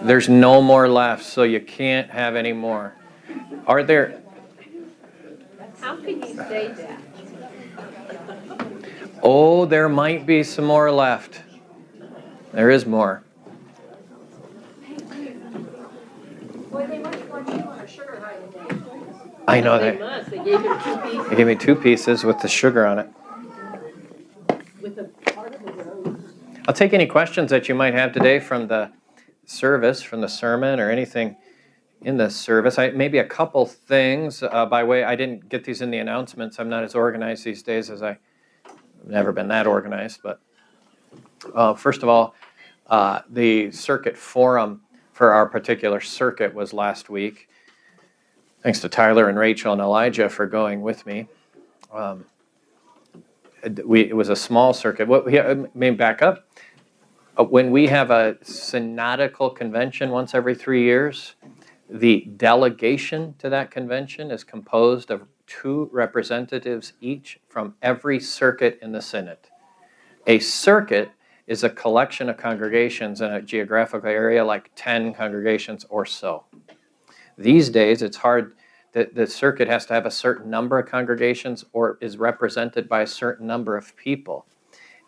There's no more left, so you can't have any more. Are there? How can you say that? Oh, there might be some more left. There is more. Boy, they must want you on a sugar high today. I know They they. must. They gave him 2 pieces They gave me 2 pieces with the sugar on it. with a part of the rose. I'll take any questions that you might have today from the service, from the sermon, or anything in the service. Maybe a couple things by way. I didn't get these in the announcements. I'm not as organized these days as I've never been that organized. But first of all, the circuit forum for our particular circuit was last week. Thanks to Tyler and Rachel and Elijah for going with me. It was a small circuit. Back up. When we have a synodical convention once every 3 years, the delegation to that convention is composed of 2 representatives each from every circuit in the synod. A circuit is a collection of congregations in a geographical area, like 10 congregations or so. These days, it's hard. The circuit has to have a certain number of congregations or is represented by a certain number of people.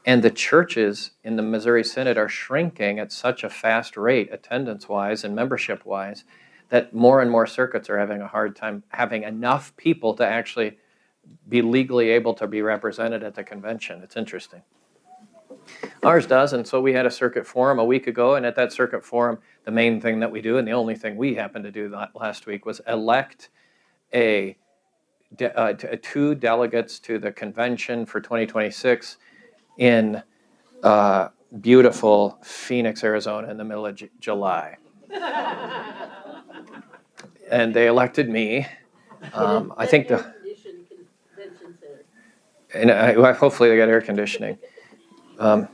And the churches in the Missouri Synod are shrinking at such a fast rate, attendance-wise and membership-wise, that more and more circuits are having a hard time having enough people to actually be legally able to be represented at the convention. It's interesting. Ours does, and so we had a circuit forum a week ago, and at that circuit forum, the main thing that we do, and the only thing we happened to do last week, was elect 2 delegates to the convention for 2026 in beautiful Phoenix, Arizona, in the middle of July. And they elected me. I think Air-conditioned convention center. and hopefully they got air conditioning. Power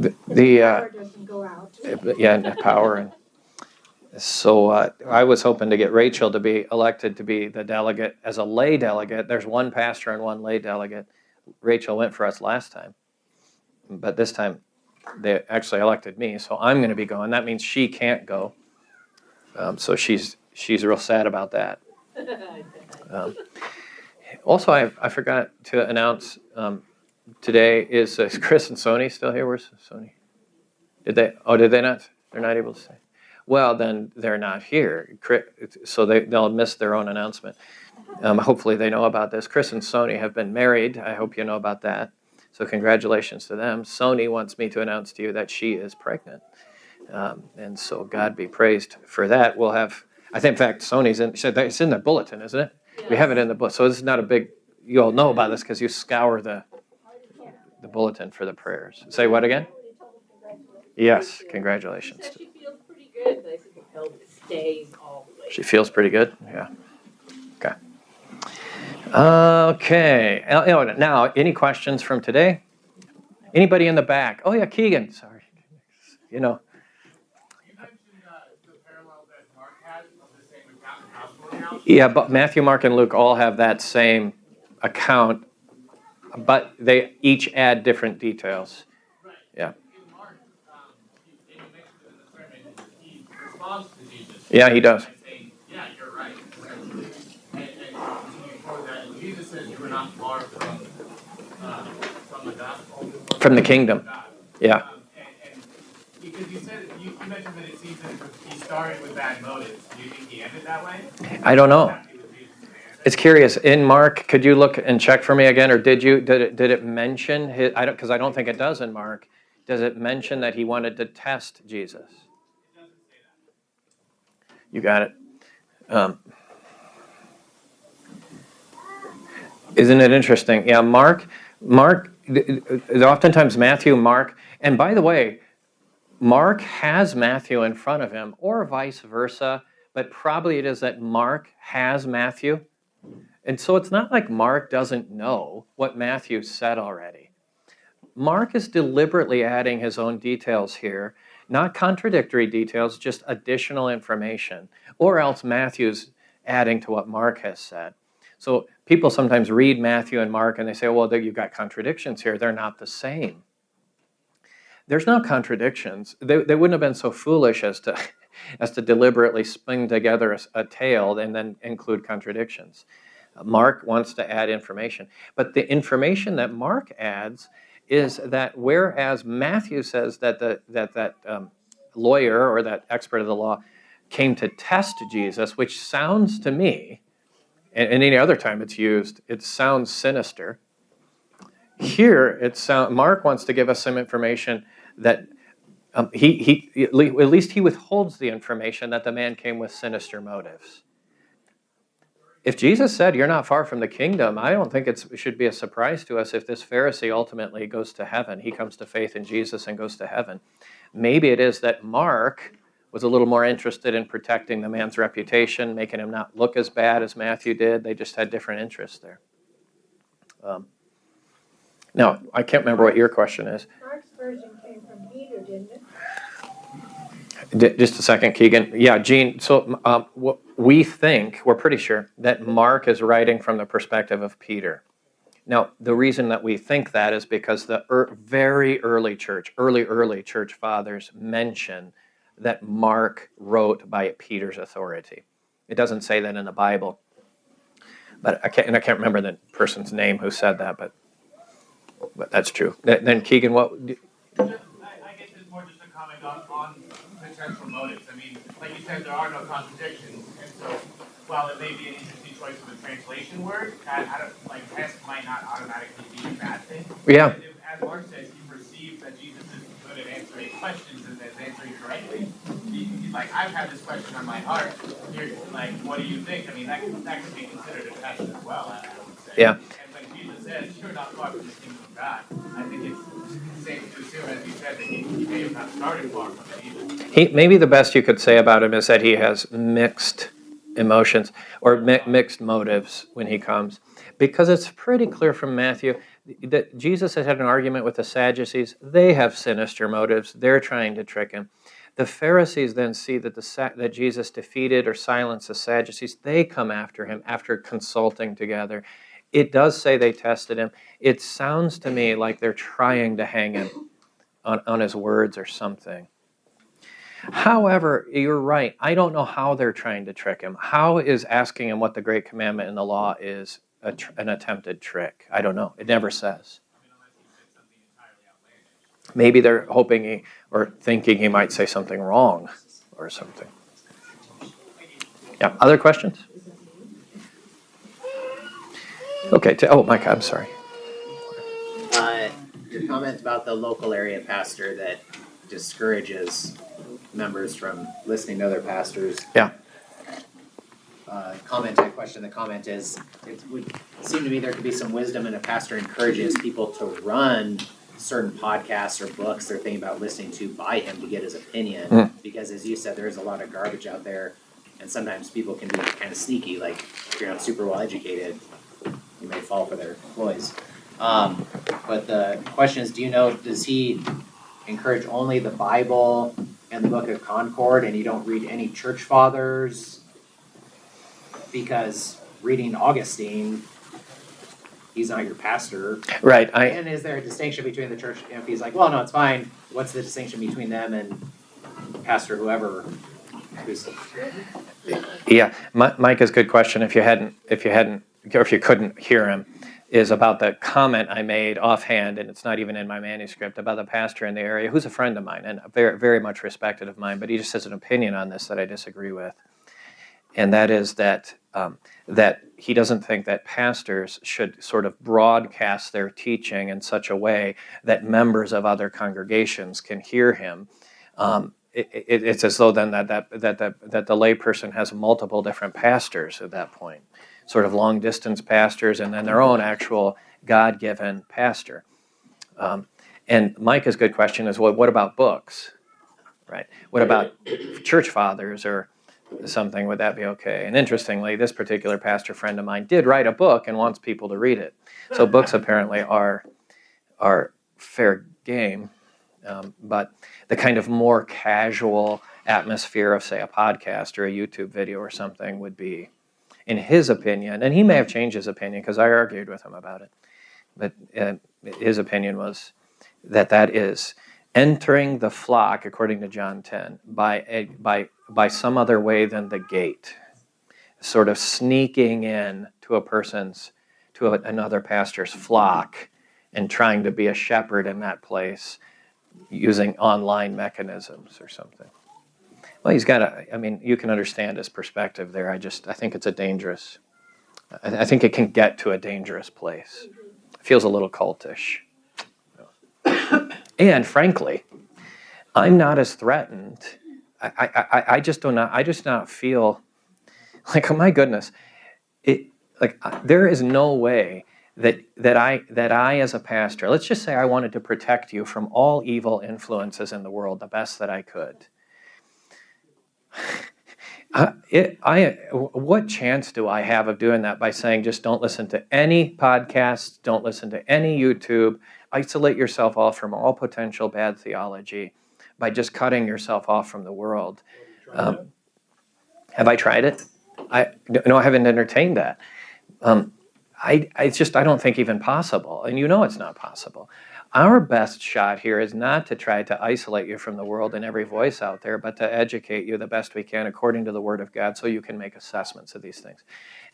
doesn't go out. And power. And so I was hoping to get Rachel to be elected to be the delegate as a lay delegate. There's 1 pastor and 1 lay delegate. Rachel went for us last time, but this time they actually elected me, so I'm going to be going. That means she can't go. So she's real sad about that. Also, I forgot to announce today is Chris and Sony still here? Where's Sony? Did they not? They're not able to say. Well, then they're not here, so they'll miss their own announcement. Hopefully they know about this. Chris and Sony have been married. I hope you know about that. So congratulations to them. Sony wants me to announce to you that she is pregnant. And so God be praised for that. We'll have, I think, in fact, Sony's it's in the bulletin, isn't it? Yes. We have it in the book. So this is not a big, you all know about this because you scour the bulletin for the prayers. Say what again? Yes, congratulations. She said she feels pretty good, but I said, well, it stays all the way. She feels pretty good? Yeah. Okay. Now, any questions from today? Anybody in the back? Oh, yeah, Keegan. Sorry. You mentioned the parallel that Mark had of the same account in House. Yeah, but Matthew, Mark, and Luke all have that same account, but they each add different details. Right. Yeah. In Mark, you mentioned in the sermon, he responds to Jesus. Yeah, he does. Saying, yeah, you're right. And Jesus says you were not far from the gospel. From the kingdom. Yeah. And because you said you mentioned that it seems that he started with bad motives. Do you think he ended that way? I don't know. It's curious. In Mark, could you look and check for me again, or did it mention his? Because I don't think it does in Mark. Does it mention that he wanted to test Jesus? It doesn't say that. You got it. Isn't it interesting? Yeah, Mark. Oftentimes Matthew, Mark, and by the way, Mark has Matthew in front of him, or vice versa, but probably it is that Mark has Matthew. And so it's not like Mark doesn't know what Matthew said already. Mark is deliberately adding his own details here, not contradictory details, just additional information, or else Matthew's adding to what Mark has said. So people sometimes read Matthew and Mark and they say, well, you've got contradictions here. They're not the same. there's no contradictions. They wouldn't have been so foolish as to as to deliberately string together a tale and then include contradictions. Mark wants to add information, but the information that Mark adds is that whereas Matthew says that that lawyer or that expert of the law came to test Jesus, which sounds to me, and any other time it's used, it sounds sinister. Here, Mark wants to give us some information that he at least he withholds the information that the man came with sinister motives. If Jesus said, "You're not far from the kingdom," I don't think it should be a surprise to us if this Pharisee ultimately goes to heaven. He comes to faith in Jesus and goes to heaven. Maybe it is that Mark was a little more interested in protecting the man's reputation, making him not look as bad as Matthew did. They just had different interests there. Now, I can't remember what your question is. Mark's version came from Peter, didn't it? Just a second, Keegan. Yeah, Gene, so we're pretty sure that Mark is writing from the perspective of Peter. Now, the reason that we think that is because the very early church fathers mention that Mark wrote by Peter's authority. It doesn't say that in the Bible, but I can't remember the person's name who said that, but that's true. Then Keegan, what? I guess it's more just a comment on potential motives. I mean, like you said, there are no contradictions, and so while it may be an interesting choice of a translation word, test might not automatically be a bad thing. Yeah. As Mark says, he perceived that Jesus is good at answering questions and is answering correctly. He's like, I've had this question on my heart. Here, like, what do you think? I mean, that could be considered a test as well, I would say. Yeah. And when Jesus says, you're not far from the kingdom of God, I think it's safe to assume, as you said, that he may have not started far from it either. Maybe the best you could say about him is that he has mixed emotions or mixed motives when he comes, because it's pretty clear from Matthew that Jesus has had an argument with the Sadducees. They have sinister motives. They're trying to trick him. The Pharisees then see that Jesus defeated or silenced the Sadducees. They come after him after consulting together. It does say they tested him. It sounds to me like they're trying to hang him on his words or something. However, you're right. I don't know how they're trying to trick him. How is asking him what the great commandment in the law is an attempted trick? I don't know. It never says. Maybe they're hoping or thinking he might say something wrong or something. Yeah, other questions? Okay, Mike, I'm sorry. Your comment about the local area pastor that discourages members from listening to other pastors. Yeah. I question the comment is, it would seem to me there could be some wisdom in a pastor encourages people to run certain podcasts or books they're thinking about listening to by him to get his opinion. Because as you said, there's a lot of garbage out there, and sometimes people can be kind of sneaky, like if you're not super well educated, you may fall for their ploys. But the question is, does he encourage only the Bible and the Book of Concord, and you don't read any church fathers? Because reading Augustine, he's not your pastor. Right. And is there a distinction between the church? If he's like, well, no, it's fine. What's the distinction between them and pastor whoever? Yeah, Mike is a good question. If you couldn't hear him, is about the comment I made offhand, and it's not even in my manuscript, about the pastor in the area who's a friend of mine and very, very much respected of mine, but he just has an opinion on this that I disagree with, and that is that he doesn't think that pastors should sort of broadcast their teaching in such a way that members of other congregations can hear him. It's as though then that the layperson has multiple different pastors at that point, sort of long distance pastors, and then their own actual God-given pastor. And Micah's good question is, well, what about books, right? What about church fathers or something? Would that be okay? And interestingly, this particular pastor friend of mine did write a book and wants people to read it. So books apparently are fair game. But the kind of more casual atmosphere of, say, a podcast or a YouTube video or something would be, in his opinion, and he may have changed his opinion because I argued with him about it, but his opinion was that is entering the flock, according to John 10, by some other way than the gate, sort of sneaking in to another pastor's flock and trying to be a shepherd in that place using online mechanisms or something. Well, you can understand his perspective there. I think it's I think it can get to a dangerous place. It feels a little cultish. And frankly, I'm not as threatened. I just not feel like, oh my goodness, there is no way that I as a pastor, let's just say I wanted to protect you from all evil influences in the world the best that I could. What chance do I have of doing that by saying just don't listen to any podcasts, don't listen to any YouTube, isolate yourself off from all potential bad theology by just cutting yourself off from the world? Have I tried it? No, I haven't entertained that. I don't think even possible, and it's not possible. Our best shot here is not to try to isolate you from the world and every voice out there, but to educate you the best we can according to the Word of God so you can make assessments of these things.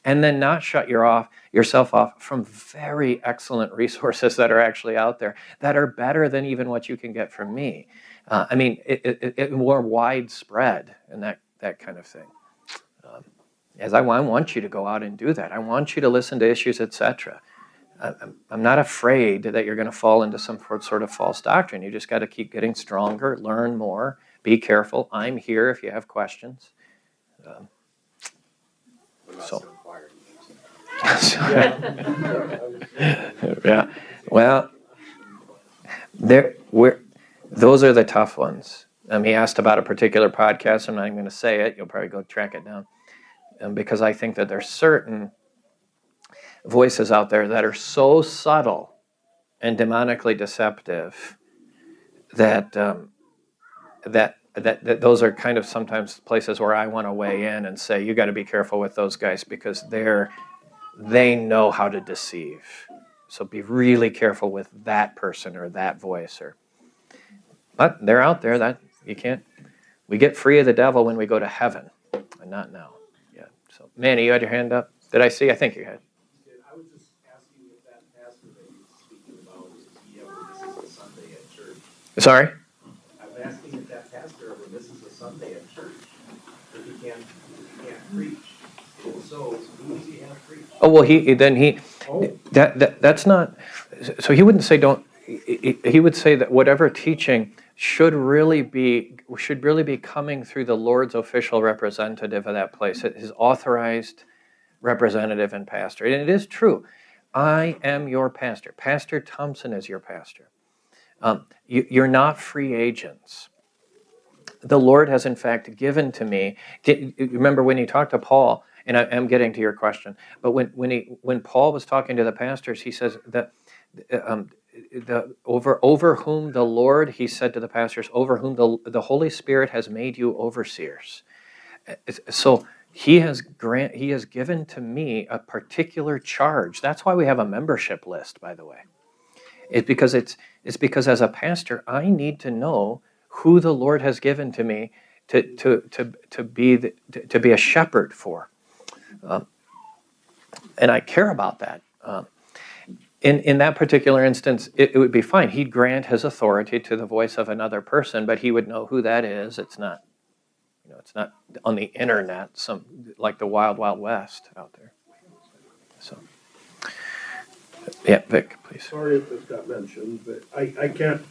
And then not shut yourself off from very excellent resources that are actually out there that are better than even what you can get from me. It more widespread and that kind of thing. I want you to go out and do that. I want you to listen to issues, etc. I'm not afraid that you're going to fall into some sort of false doctrine. You just got to keep getting stronger, learn more, be careful. I'm here if you have questions. Yeah. Well, those are the tough ones. He asked about a particular podcast. I'm not even going to say it. You'll probably go track it down. Because I think that there's certain voices out there that are so subtle and demonically deceptive that those are kind of sometimes places where I want to weigh in and say, you got to be careful with those guys because they know how to deceive. So be really careful with that person or that voice. But they're out there that you can't. We get free of the devil when we go to heaven, and not now. Yeah. So, Manny, you had your hand up. Did I see? I think you had. I was just asking if that pastor that you're speaking about, is he ever misses a Sunday at church? Sorry? I'm asking if that pastor ever misses a Sunday at church, if he can't preach. If so, who does he have preach? Oh, well, that's not, so he wouldn't say don't, he would say that whatever teaching should really be coming through the Lord's official representative of that place, his authorized representative and pastor. And it is true. I am your pastor. Pastor Thompson is your pastor. You're not free agents. The Lord has in fact given to me. Remember when he talked to Paul, and I am getting to your question, but when Paul was talking to the pastors, he says that over whom the Lord, he said to the pastors, over whom the Holy Spirit has made you overseers. So he has given to me a particular charge. That's why we have a membership list, by the way. It's because as a pastor, I need to know who the Lord has given to me to be a shepherd for, and I care about that. In that particular instance, it would be fine. He'd grant his authority to the voice of another person, but he would know who that is. It's not, it's not on the internet, like the Wild Wild West out there. So, yeah, Vic, please. Sorry if this got mentioned, but I can't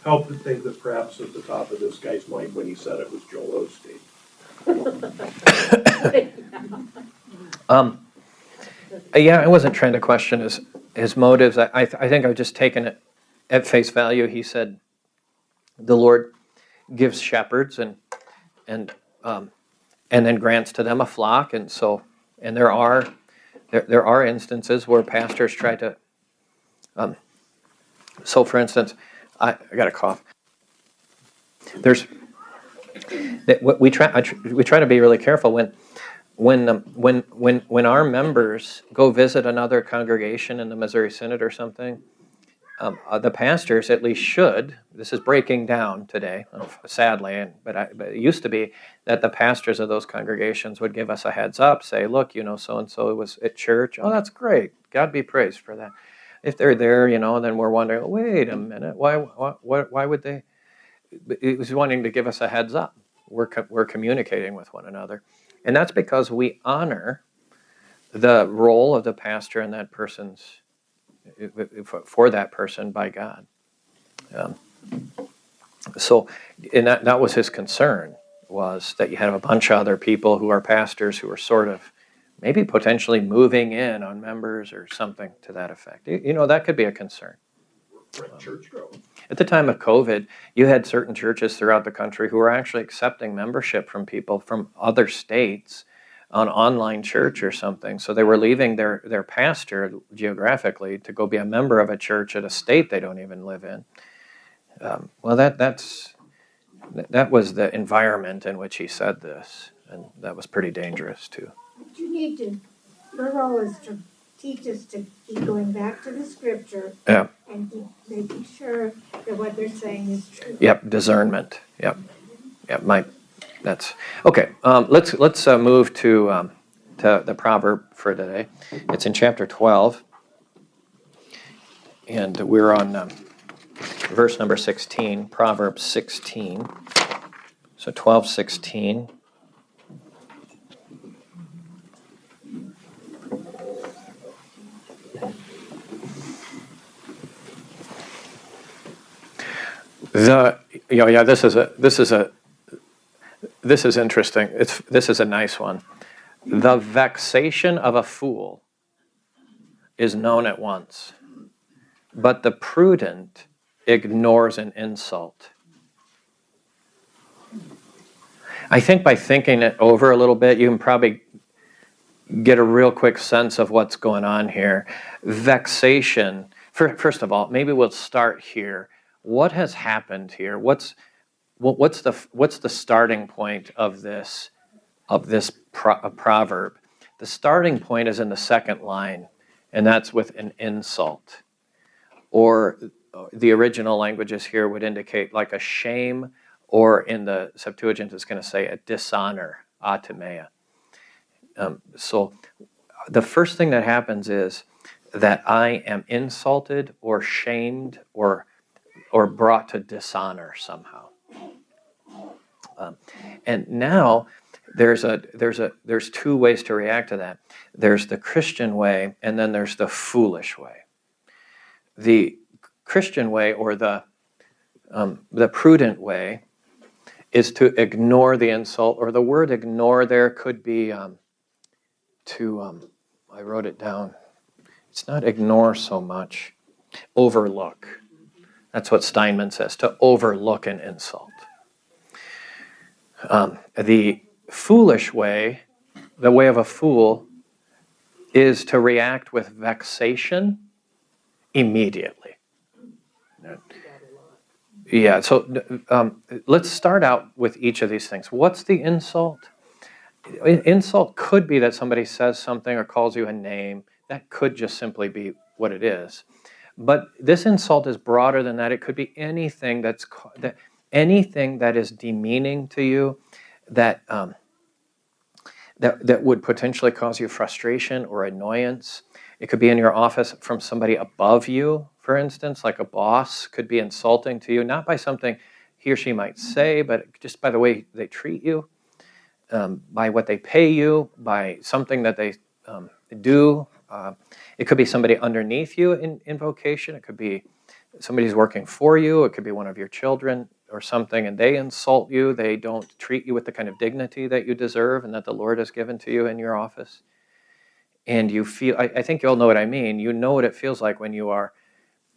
help but think that perhaps at the top of this guy's mind when he said it was Joel Osteen. Yeah, I wasn't trying to question his motives. I think I've just taken it at face value. He said the Lord gives shepherds and then grants to them a flock, and there are instances where pastors try to. So, for instance, I got a cough. We try to be really careful when our members go visit another congregation in the Missouri Synod or something. the pastors at least should, this is breaking down today, sadly, but it used to be that the pastors of those congregations would give us a heads up, say, look, so-and-so was at church. Oh, that's great. God be praised for that. If they're there, then we're wondering, wait a minute, why would they? It was wanting to give us a heads up. We're communicating with one another. And that's because we honor the role of the pastor and that person's, for that person by God. So, and that was his concern, was that you have a bunch of other people who are pastors who are sort of maybe potentially moving in on members or something to that effect. That could be a concern. Church growth. At the time of COVID, you had certain churches throughout the country who were actually accepting membership from people from other states on online church or something. So they were leaving their pastor geographically to go be a member of a church at a state they don't even live in. Well, that was the environment in which he said this, and that was pretty dangerous too. What you need to, your role is to teach us to keep going back to the scripture. Yeah. And keep making sure that what they're saying is true. Yep, discernment. Yep. That's okay. Let's move to the proverb for today. It's in chapter 12, and we're on verse number 16, Proverbs 16. So 12:16. This is interesting. This is a nice one. The vexation of a fool is known at once, but the prudent ignores an insult. I think by thinking it over a little bit, you can probably get a real quick sense of what's going on here. Vexation. First of all, maybe we'll start here. What has happened here? What's the starting point of this proverb? The starting point is in the second line, and that's with an insult. Or the original languages here would indicate like a shame, or in the Septuagint it's going to say a dishonor, atimeia. So the first thing that happens is that I am insulted or shamed or brought to dishonor somehow. And now there's two ways to react to that. There's the Christian way, and then there's the foolish way. The Christian way, or the prudent way, is to ignore the insult, or the word ignore there could be I wrote it down. It's not ignore so much, overlook. That's what Steinman says, to overlook an insult. The foolish way, the way of a fool, is to react with vexation immediately. Yeah, so let's start out with each of these things. What's the insult? Insult could be that somebody says something or calls you a name. That could just simply be what it is. But this insult is broader than that. It could be anything anything that is demeaning to you, that would potentially cause you frustration or annoyance. It could be in your office from somebody above you, for instance, like a boss could be insulting to you, not by something he or she might say, but just by the way they treat you, by what they pay you, by something that they do. It could be somebody underneath you in vocation. It could be somebody who's working for you. It could be one of your children or something, and they insult you. They don't treat you with the kind of dignity that you deserve and that the Lord has given to you in your office. And you feel, I think you'll know what I mean. You know what it feels like when you are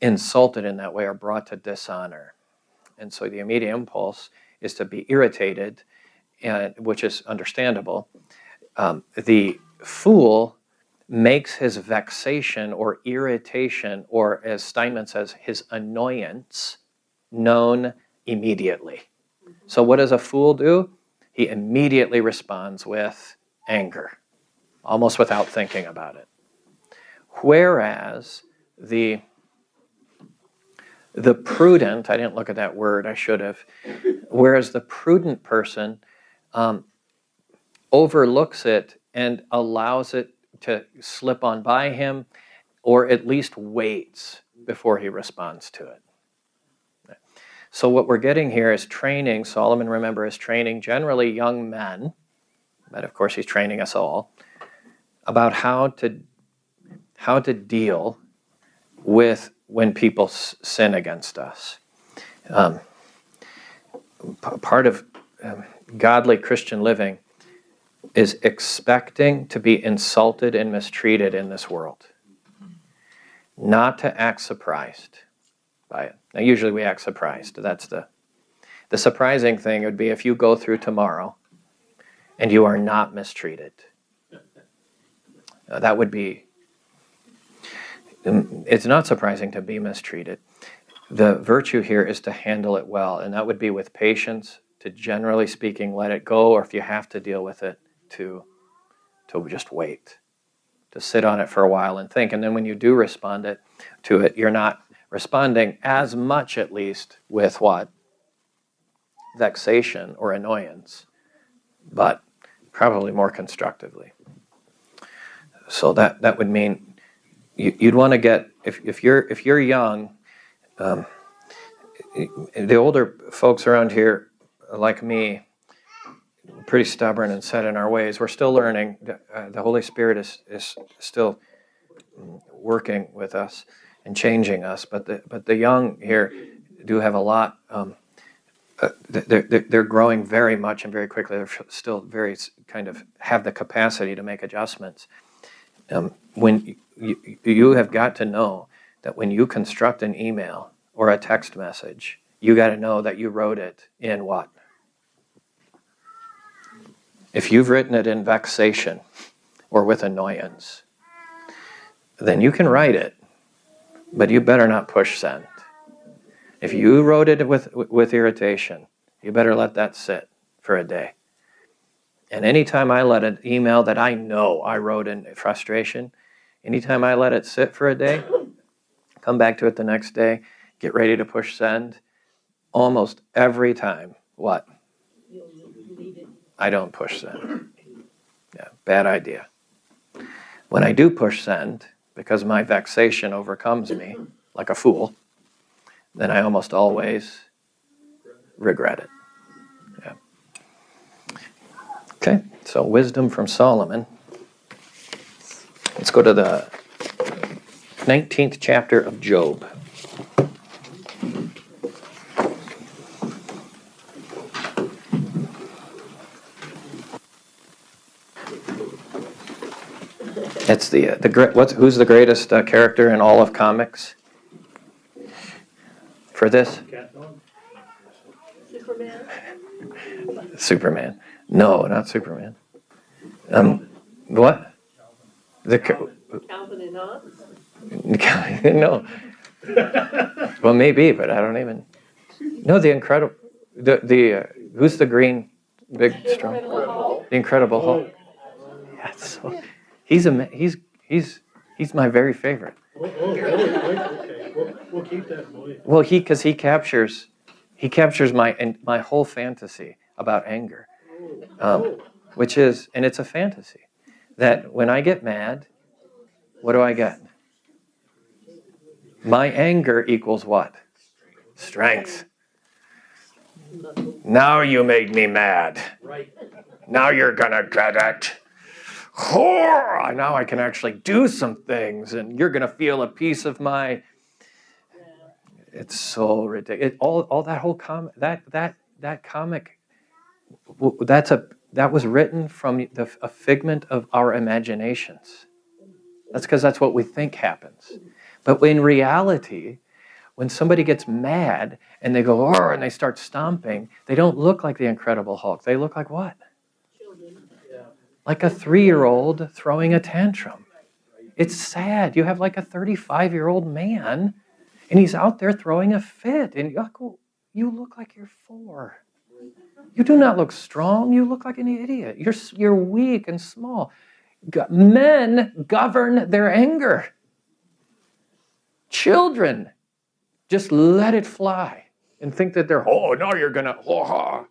insulted in that way or brought to dishonor. And so the immediate impulse is to be irritated, which is understandable. The fool makes his vexation or irritation, or as Steinman says, his annoyance, known immediately. So what does a fool do? He immediately responds with anger, almost without thinking about it. Whereas the The prudent, I didn't look at that word, I should have. Whereas the prudent person overlooks it and allows it to slip on by him, or at least waits before he responds to it. So what we're getting here is training. Solomon, remember, is training generally young men, but of course he's training us all, about how to deal with when people sin against us. Part of godly Christian living is expecting to be insulted and mistreated in this world, not to act surprised by it. Now, usually we act surprised. That's the surprising thing would be if you go through tomorrow and you are not mistreated. That would be, it's not surprising to be mistreated. The virtue here is to handle it well, and that would be with patience, to generally speaking let it go, or if you have to deal with it, to just wait, to sit on it for a while and think. And then when you do respond to it, you're not responding as much, at least, with what? Vexation or annoyance, but probably more constructively. So that would mean you'd want to get, if you're young, the older folks around here, like me, pretty stubborn and set in our ways. We're still learning. The Holy Spirit is still working with us and changing us. But the young here do have a lot. They're growing very much and very quickly. They're still very kind of have the capacity to make adjustments. When you have got to know that when you construct an email or a text message, you got to know that you wrote it in what? If you've written it in vexation or with annoyance, then you can write it, but you better not push send. If you wrote it with irritation, you better let that sit for a day. And anytime I let an email that I know I wrote in frustration, anytime I let it sit for a day, come back to it the next day, get ready to push send, almost every time, what? You'll leave it. I don't push send. Yeah, bad idea. When I do push send, because my vexation overcomes me like a fool, then I almost always regret it. Yeah. Okay, so wisdom from Solomon. Let's go to the 19th chapter of Job. It's who's the greatest character in all of comics? For this? Superman? Superman. No, not Superman. What? Calvin and Hobbes? No. Well, maybe, but I don't even. No, the Incredible. Who's the green, big, strong? The Incredible Hulk. Yeah, so he's my very favorite. Okay, we'll keep that in mind. Well, because he captures my whole fantasy about anger, which is, and it's a fantasy, that when I get mad, what do I get? My anger equals what? Strength. Now you made me mad. Right. Now you're gonna get it. Oh, now I can actually do some things, and you're gonna feel a piece of my. It's so ridiculous. All that whole that comic. That was written from a figment of our imaginations. That's because that's what we think happens. But in reality, when somebody gets mad and they go, oh, and they start stomping, they don't look like the Incredible Hulk. They look like what? Children. Like a 3-year-old throwing a tantrum. It's sad. You have like a 35-year-old man, and he's out there throwing a fit. And you look like you're 4. You do not look strong. You look like an idiot. You're weak and small. Men govern their anger. Children Just let it fly and think that they're, oh, no, you're going to, oh.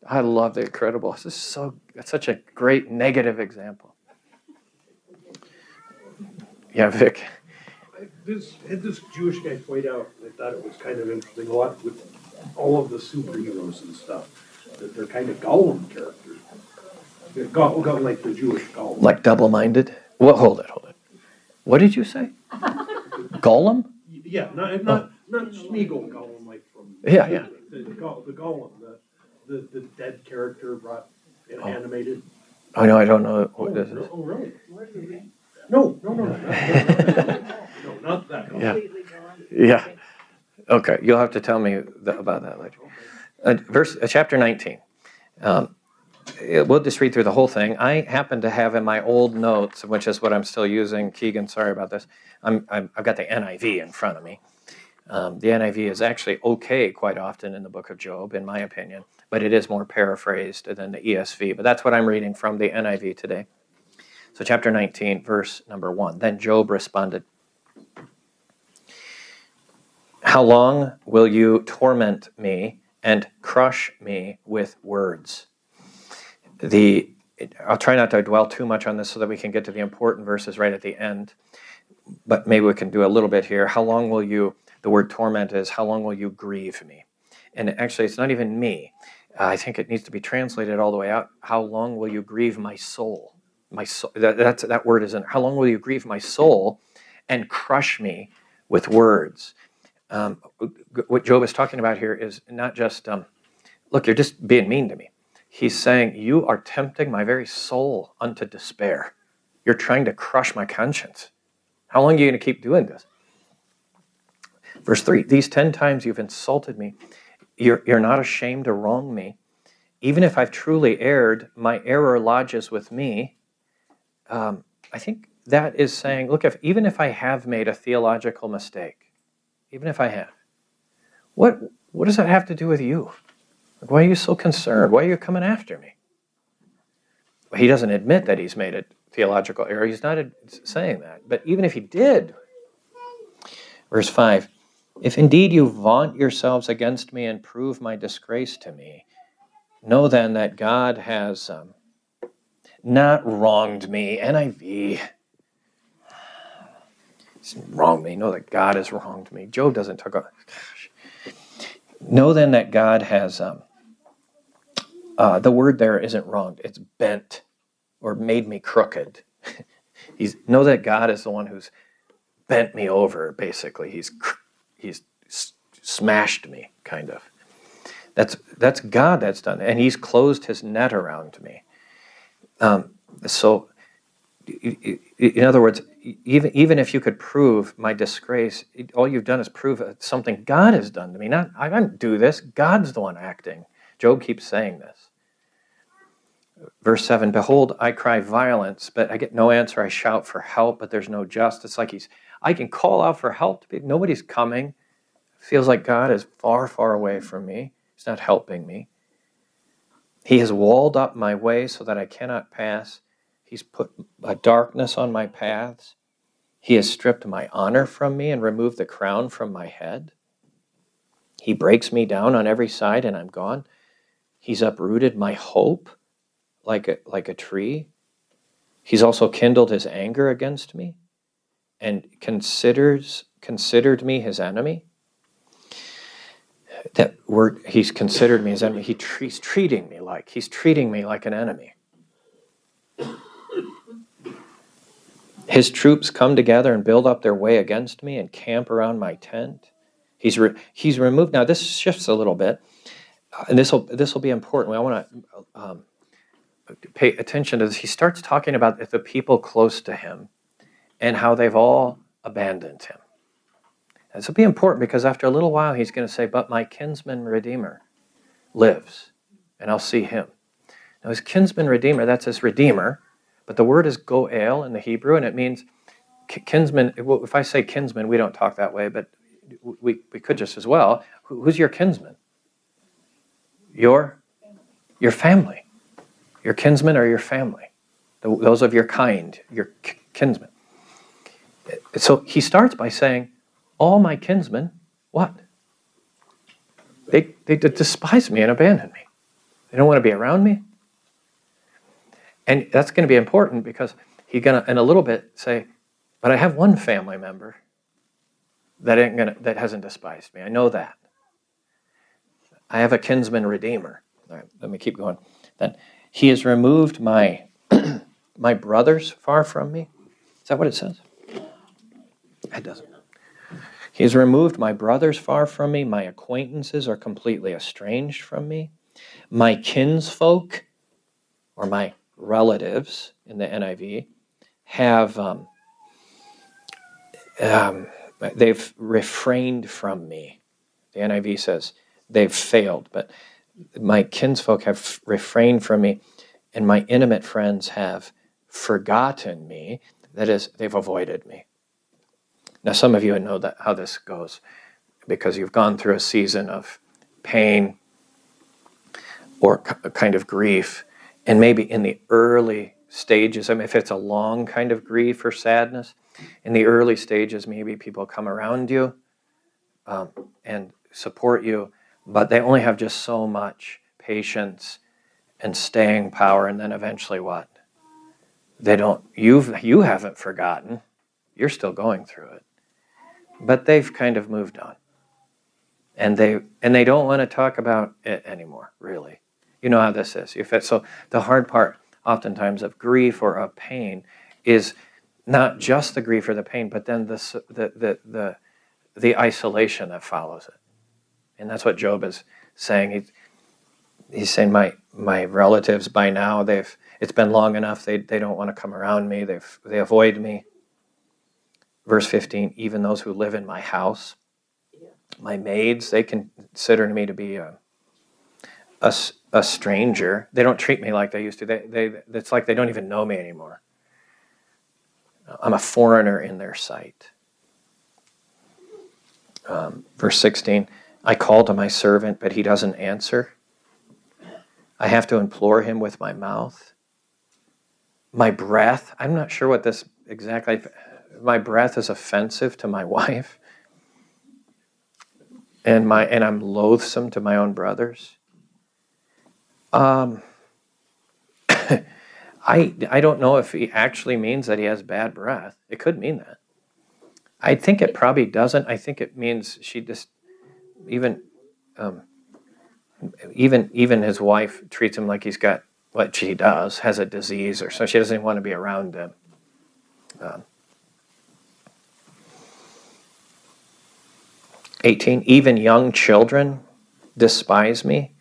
I love The Incredibles. This is such a great negative example. Yeah, Vic. Had this Jewish guy point out, I thought it was kind of interesting, a lot with all of the superheroes and stuff, that they're kind of Gollum characters. They're like the Jewish Gollum. Like double-minded? Well, hold it. What did you say? Gollum? Yeah, not Smeagol Gollum, like from. Yeah. The Gollum, the dead character brought animated. Oh, no, I don't know what this is. Oh, really? No, not that. Yeah. Yeah. Okay, you'll have to tell me about that later. Chapter 19. We'll just read through the whole thing. I happen to have in my old notes, which is what I'm still using. Keegan, sorry about this. I've got the NIV in front of me. The NIV is actually okay quite often in the book of Job, in my opinion, but it is more paraphrased than the ESV. But that's what I'm reading from the NIV today. So chapter 19, verse number 1. Then Job responded, "How long will you torment me and crush me with words?" I'll try not to dwell too much on this so that we can get to the important verses right at the end, but maybe we can do a little bit here. The word torment is, how long will you grieve me? And actually, it's not even me. I think it needs to be translated all the way out. How long will you grieve my soul? My soul. That word isn't. How long will you grieve my soul and crush me with words? What Job is talking about here is not just, look, you're just being mean to me. He's saying, you are tempting my very soul unto despair. You're trying to crush my conscience. How long are you going to keep doing this? Verse 3, these 10 times you've insulted me. You're not ashamed to wrong me. Even if I've truly erred, my error lodges with me. I think that is saying, look, even if I have made a theological mistake, even if I have, what does that have to do with you? Why are you so concerned? Why are you coming after me? Well, he doesn't admit that he's made a theological error. He's not saying that. But even if he did, verse 5, if indeed you vaunt yourselves against me and prove my disgrace to me, know then that God has not wronged me. NIV. He's wronged me. Know that God has wronged me. Job doesn't talk about, gosh. Know then that God has, the word there isn't wronged, it's bent or made me crooked. Know that God is the one who's bent me over, basically. He's smashed me, kind of. That's God that's done it, and he's closed his net around me. So, in other words, even if you could prove my disgrace, all you've done is prove something God has done to me. I didn't do this. God's the one acting. Job keeps saying this. Verse 7, behold, I cry violence, but I get no answer. I shout for help, but there's no justice. Like I can call out for help. Nobody's coming. Feels like God is far, far away from me. He's not helping me. He has walled up my way so that I cannot pass. He's put a darkness on my paths. He has stripped my honor from me and removed the crown from my head. He breaks me down on every side and I'm gone. He's uprooted my hope like a tree. He's also kindled his anger against me and considered me his enemy. That word, he's considered me his enemy. He's treating me like an enemy. His troops come together and build up their way against me and camp around my tent. He's removed. Now this shifts a little bit, and this will be important. I want to pay attention to this. He starts talking about the people close to him and how they've all abandoned him. This will be important because after a little while he's going to say, but my kinsman redeemer lives, and I'll see him. Now his kinsman redeemer, that's his redeemer, but the word is goel in the Hebrew, and it means kinsman. Well, if I say kinsman, we don't talk that way, but we could just as well. Who's your kinsman? Your family. Your kinsman or your family. Those of your kind, your kinsman. So he starts by saying, all my kinsmen What? They despise me and abandon me. They don't want to be around me. And that's going to be important because he's going to, in a little bit, say, but I have one family member that hasn't despised me. I know that. I have a kinsman redeemer. All right, let me keep going. Then he has removed my my brothers far from me. Is that what it says? It doesn't. He has removed my brothers far from me. My acquaintances are completely estranged from me. My kinsfolk, or my relatives in the NIV, have they've refrained from me. The NIV says they've failed, but my kinsfolk have refrained from me, and my intimate friends have forgotten me. That is, they've avoided me. Now, some of you know that how this goes because you've gone through a season of pain or a kind of grief, and maybe in the early stages, I mean, if it's a long kind of grief or sadness, in the early stages, maybe people come around you and support you, but they only have just so much patience and staying power, and then eventually what? They don't. You haven't forgotten. You're still going through it, but they've kind of moved on, and they don't want to talk about it anymore. Really, you know how this is. So the hard part, oftentimes, of grief or of pain, is not just the grief or the pain, but then the isolation that follows it, and that's what Job is saying. He's saying my relatives by now it's been long enough. They don't want to come around me. They avoid me. Verse 15, even those who live in my house, my maids, they consider me to be a stranger. They don't treat me like they used to. It's like they don't even know me anymore. I'm a foreigner in their sight. Verse 16, I call to my servant, but he doesn't answer. I have to implore him with my mouth. My breath, I'm not sure what this exactly, my breath is offensive to my wife. And I'm loathsome to my own brothers. I don't know if he actually means that he has bad breath. It could mean that. I think it probably doesn't. I think it means she just even his wife treats him like he's got what she does, has a disease or so. She doesn't even want to be around him. 18, even young children despise me.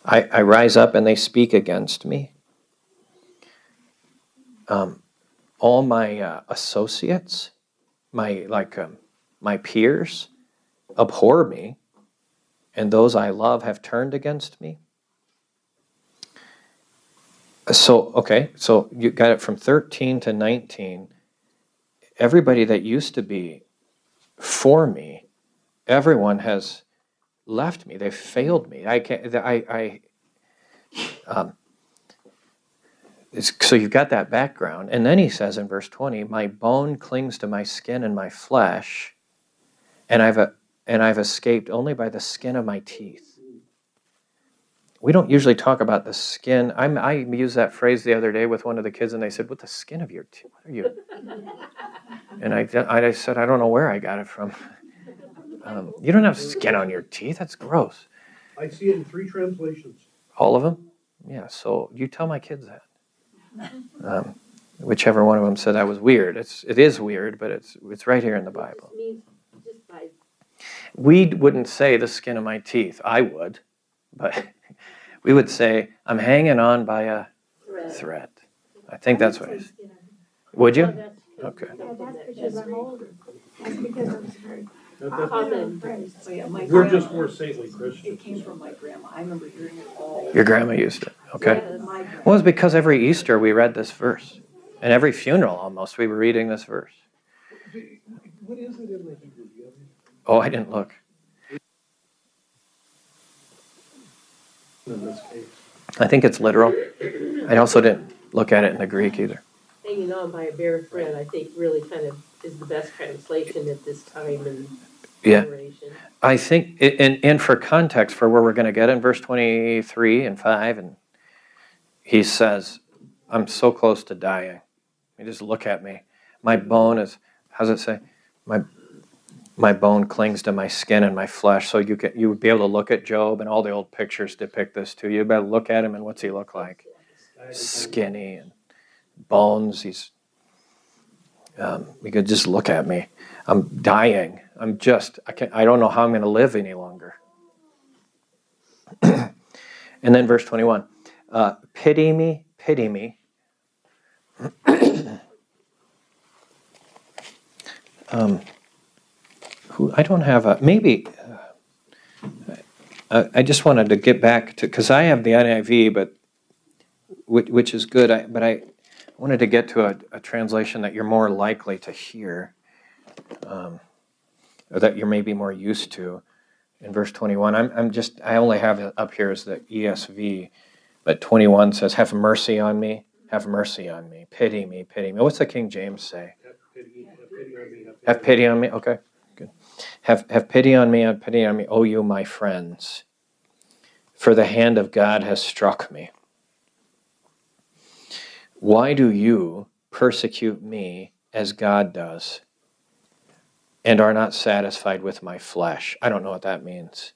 I rise up and they speak against me. All my associates, my peers, abhor me, and those I love have turned against me. So you got it from 13 to 19. Everybody that used to be for me, everyone has left me. They've failed me. So you've got that background. And then he says in verse 20, my bone clings to my skin and my flesh, and I've escaped only by the skin of my teeth. We don't usually talk about the skin. I used that phrase the other day with one of the kids, and they said, "What the skin of your teeth? What are you?" And I said, "I don't know where I got it from. You don't have skin on your teeth. That's gross." I see it in 3 translations. All of them? Yeah. So you tell my kids that. Whichever one of them said that was weird. It is weird, but it's right here in the Bible. It means just by We wouldn't say the skin of my teeth. I would, but we would say I'm hanging on by a thread. I think that's what it is. Would you? Okay. Yeah, that's because I'm older. That's because I'm very common. phrase. Oh, yeah, my We're grandma- just more saintly It Christians. came from my grandma. I remember hearing it all. Your grandma used it. Okay. Yeah, my grandma. Well, it's because every Easter we read this verse. And every funeral almost we were reading this verse. What is it in the Hebrew? Do you have any- Oh, I didn't look. In this case. I think it's literal. I also didn't look at it in the Greek either. Hanging on by a bare thread, I think really kind of is the best translation at this time and Yeah. generation. I think, and for context for where we're going to get in verse 23 and 5, and he says, I'm so close to dying. You just look at me. My bone is, how's it say? My bone clings to my skin and my flesh. So you would be able to look at Job, and all the old pictures depict this too. You better look at him, and what's he look like? Skinny and bones. You could just look at me. I'm dying. I don't know how I'm going to live any longer. And then verse 21, pity me. I don't have maybe, I just wanted to get back to, because I have the NIV, but which is good, but I wanted to get to a translation that you're more likely to hear, or that you're maybe more used to. In verse 21, I only have it up here as the ESV, but 21 says, have mercy on me, pity me. What's the King James say? Have pity on me, okay, good. Have pity on me, O you my friends, for the hand of God has struck me. Why do you persecute me as God does, and are not satisfied with my flesh? I don't know what that means.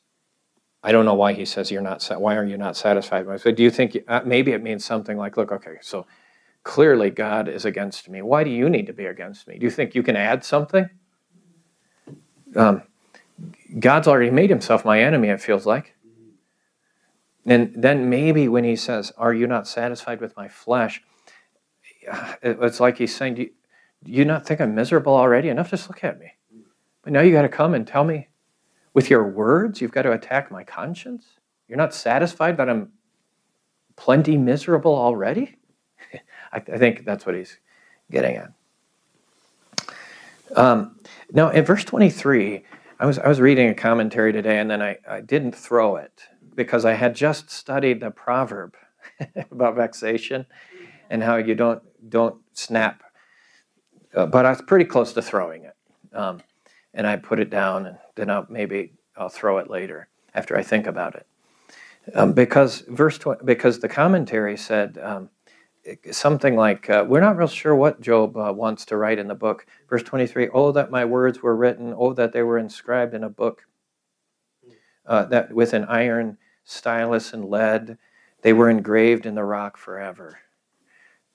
I don't know why he says why are you not satisfied with my flesh? Do you think, maybe it means something like, look, okay, so clearly God is against me. Why do you need to be against me? Do you think you can add something? God's already made himself my enemy, it feels like. And then maybe when he says, are you not satisfied with my flesh? It's like he's saying, do you not think I'm miserable already? Enough, just look at me. But now you got to come and tell me with your words, you've got to attack my conscience? You're not satisfied that I'm plenty miserable already? I think that's what he's getting at. Now, in verse 23, I was reading a commentary today, and then I didn't throw it because I had just studied the proverb about vexation and how you don't snap. But I was pretty close to throwing it, and I put it down, and then I'll throw it later after I think about it, because the commentary said something like, we're not real sure what Job wants to write in the book. Verse 23, oh, that my words were written, oh, that they were inscribed in a book, that with an iron stylus and lead, they were engraved in the rock forever.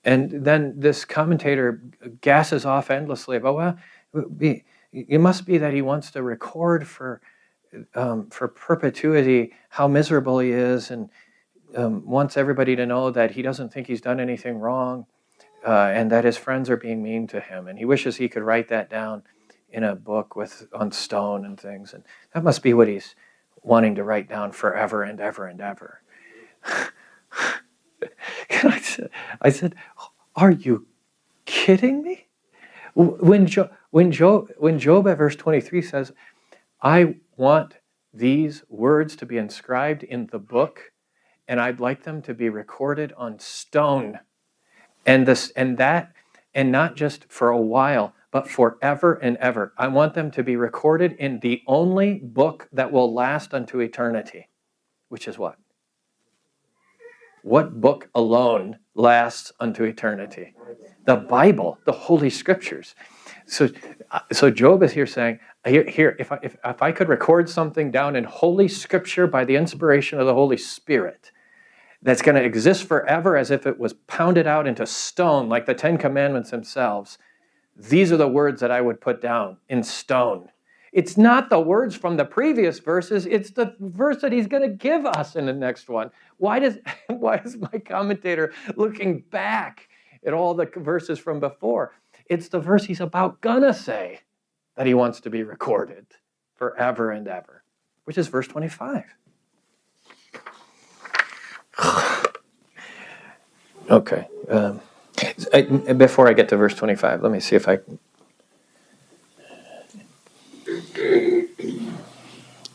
And then this commentator gasses off endlessly about, well, it must be that he wants to record for perpetuity how miserable he is, and wants everybody to know that he doesn't think he's done anything wrong, and that his friends are being mean to him. And he wishes he could write that down in a book on stone and things. And that must be what he's wanting to write down forever and ever and ever. I said, are you kidding me? When Job at verse 23 says, I want these words to be inscribed in the book, and I'd like them to be recorded on stone, and not just for a while, but forever and ever. I want them to be recorded in the only book that will last unto eternity, which is what? What book alone lasts unto eternity? The Bible, the Holy Scriptures. So Job is here saying, here, if I could record something down in Holy Scripture by the inspiration of the Holy Spirit, that's going to exist forever as if it was pounded out into stone, like the Ten Commandments themselves, these are the words that I would put down in stone. It's not the words from the previous verses, it's the verse that he's going to give us in the next one. Why is my commentator looking back at all the verses from before? It's the verse he's about gonna say that he wants to be recorded forever and ever, which is verse 25. Okay. Before I get to verse 25, let me see if I...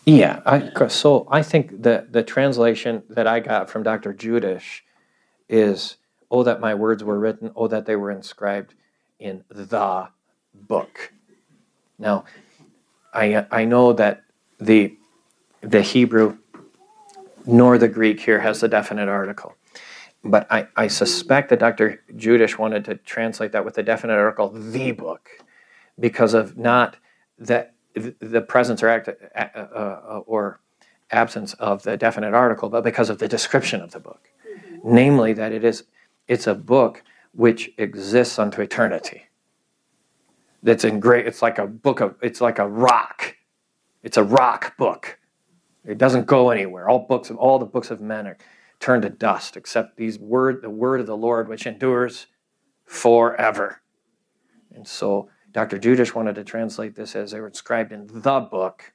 Yeah, so I think the translation that I got from Dr. Judish is, oh, that my words were written, oh, that they were inscribed in the book. Now, I know that the Hebrew nor the Greek here has the definite article. But I suspect that Dr. Judish wanted to translate that with the definite article, the book, because of not the presence or absence of the definite article, but because of the description of the book. Namely, that it's a book which exists unto eternity. That's it's like it's like a rock. It's a rock book. It doesn't go anywhere. All the books of men are turned to dust, except the word of the Lord, which endures forever. And so Dr. Judish wanted to translate this as they were inscribed in the book,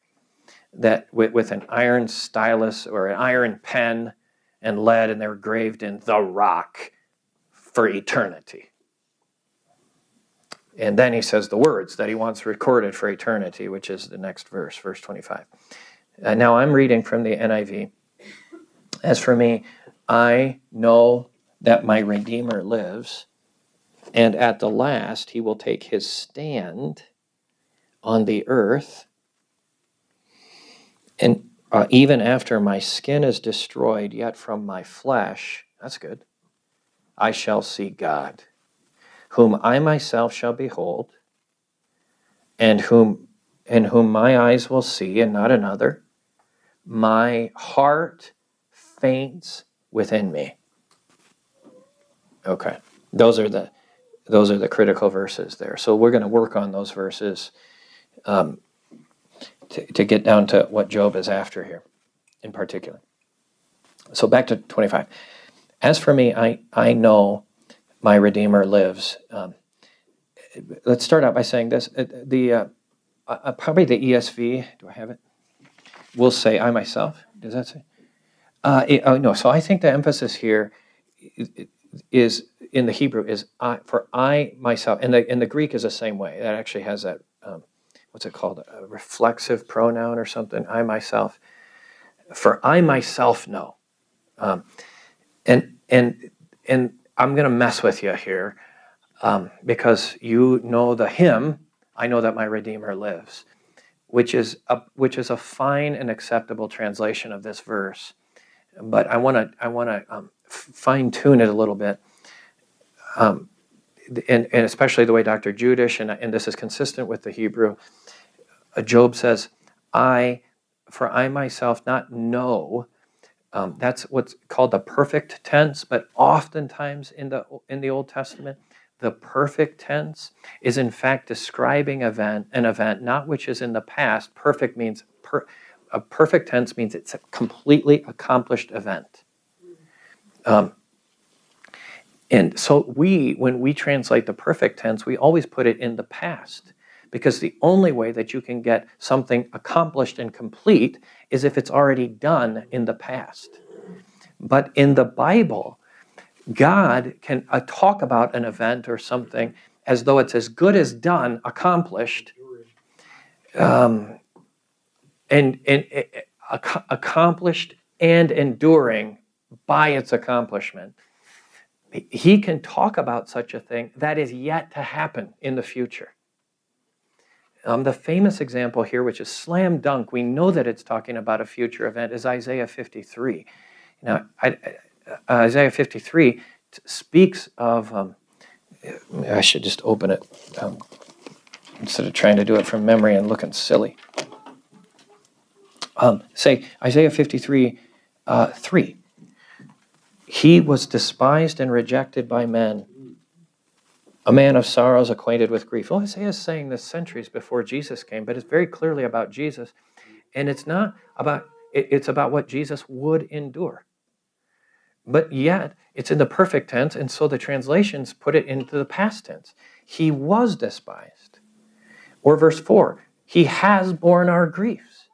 that with an iron stylus or an iron pen and lead, and they were graved in the rock for eternity. And then he says the words that he wants recorded for eternity, which is the next verse, verse 25. Now I'm reading from the NIV. As for me, I know that my Redeemer lives, and at the last he will take his stand on the earth. And even after my skin is destroyed, yet from my flesh, that's good, I shall see God, whom I myself shall behold, and whom my eyes will see, and not another. My heart faints within me. Okay, those are the critical verses there. So we're going to work on those verses to get down to what Job is after here, in particular. So back to 25. As for me, I know my Redeemer lives. Let's start out by saying this. Probably the ESV, do I have it? Will say, I myself. Does that say? No, so I think the emphasis here is, in the Hebrew, is for I myself. And the Greek is the same way. That actually has that, what's it called? A reflexive pronoun or something. I myself. For I myself know. And I'm going to mess with you here because you know the hymn, I know that my Redeemer lives, which is a fine and acceptable translation of this verse. But I want to fine tune it a little bit, and especially the way Dr. Judish, and this is consistent with the Hebrew. Job says, for I myself not know. That's what's called the perfect tense, but oftentimes in the Old Testament, the perfect tense is in fact describing an event, not which is in the past. Perfect means a perfect tense means it's a completely accomplished event. And so when we translate the perfect tense, we always put it in the past, because the only way that you can get something accomplished and complete is if it's already done in the past. But in the Bible, God can talk about an event or something as though it's as good as done, accomplished, accomplished and enduring by its accomplishment. He can talk about such a thing that is yet to happen in the future. The famous example here, which is slam dunk, we know that it's talking about a future event, is Isaiah 53. Now, Isaiah 53 speaks of, I should just open it instead of trying to do it from memory and looking silly. Say, Isaiah 53, 3. He was despised and rejected by men, a man of sorrows, acquainted with grief. Well, Isaiah is saying this centuries before Jesus came, but it's very clearly about Jesus. And it's not about, it's about what Jesus would endure. But yet, it's in the perfect tense, and so the translations put it into the past tense. He was despised. Or verse 4, he has borne our griefs.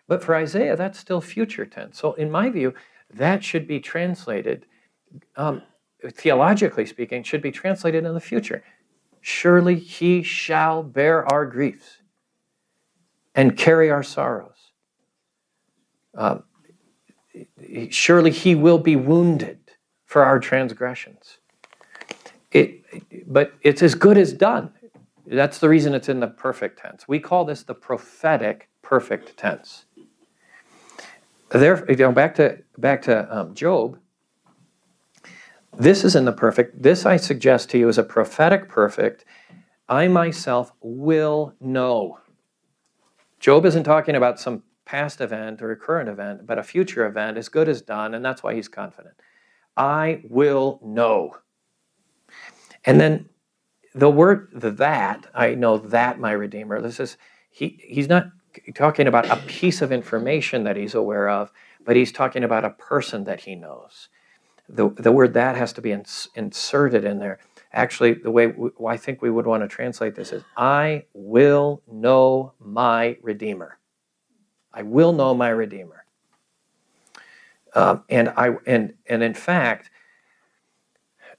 But for Isaiah, that's still future tense. So in my view, that should be translated, theologically speaking, should be translated in the future. Surely he shall bear our griefs and carry our sorrows. Surely he will be wounded for our transgressions. But it's as good as done. That's the reason it's in the perfect tense. We call this the prophetic perfect tense. There, back to Job. This is in the perfect. This I suggest to you is a prophetic perfect. I myself will know. Job isn't talking about some past event or a current event, but a future event as good as done, and that's why he's confident. I will know. And then the word that, I know that my Redeemer, this is, he's not talking about a piece of information that he's aware of, but he's talking about a person that he knows. The word that has to be inserted in there. Actually, the way I think we would want to translate this is, I will know my Redeemer. I will know my Redeemer. And in fact,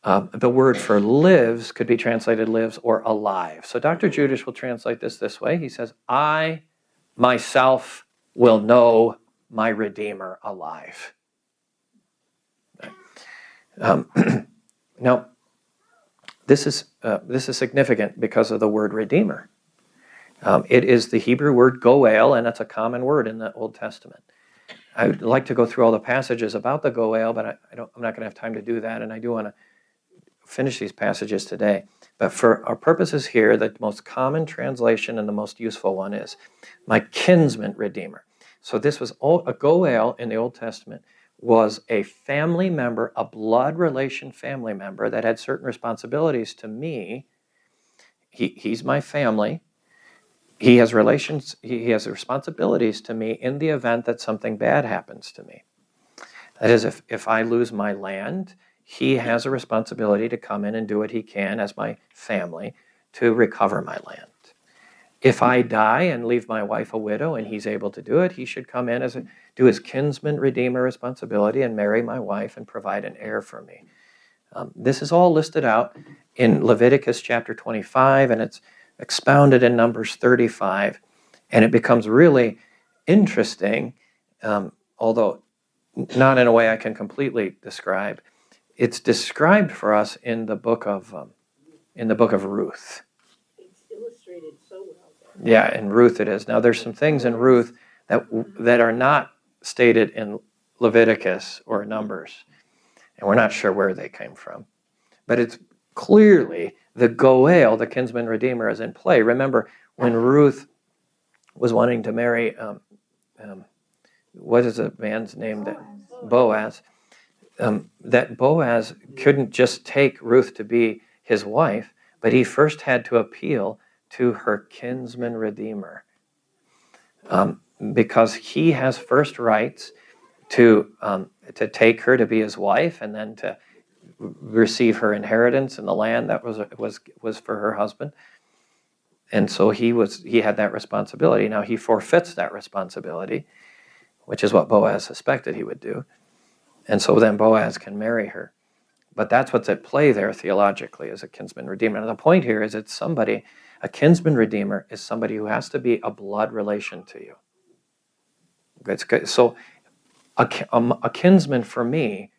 the word for lives could be translated lives or alive. So Dr. Judish will translate this way. He says, I myself will know my Redeemer alive. Now, this is significant because of the word Redeemer. It is the Hebrew word goel, and that's a common word in the Old Testament. I would like to go through all the passages about the goel, but I'm not going to have time to do that, and I do want to finish these passages today. But for our purposes here, the most common translation and the most useful one is my kinsman redeemer. So this was a goel in the Old Testament was a family member, a blood relation family member that had certain responsibilities to me. He's my family. He has relations. He has responsibilities to me in the event that something bad happens to me. That is, if I lose my land, he has a responsibility to come in and do what he can as my family to recover my land. If I die and leave my wife a widow and he's able to do it, he should come in do his kinsman redeemer responsibility and marry my wife and provide an heir for me. This is all listed out in Leviticus chapter 25, and it's expounded in Numbers 35, and it becomes really interesting, although not in a way I can completely describe. It's described for us in the book of Ruth. It's illustrated so well there. Yeah, in Ruth it is. Now there's some things in Ruth that are not stated in Leviticus or Numbers, and we're not sure where they came from. But it's clearly the goel, the kinsman redeemer, is in play. Remember when Ruth was wanting to marry, what is the man's name? Boaz. That Boaz couldn't just take Ruth to be his wife, but he first had to appeal to her kinsman redeemer, because he has first rights to take her to be his wife and then to receive her inheritance in the land that was for her husband. And so he had that responsibility. Now he forfeits that responsibility, which is what Boaz suspected he would do. And so then Boaz can marry her. But that's what's at play there theologically as a kinsman redeemer. And the point here is it's somebody, a kinsman redeemer is somebody who has to be a blood relation to you. So a kinsman for me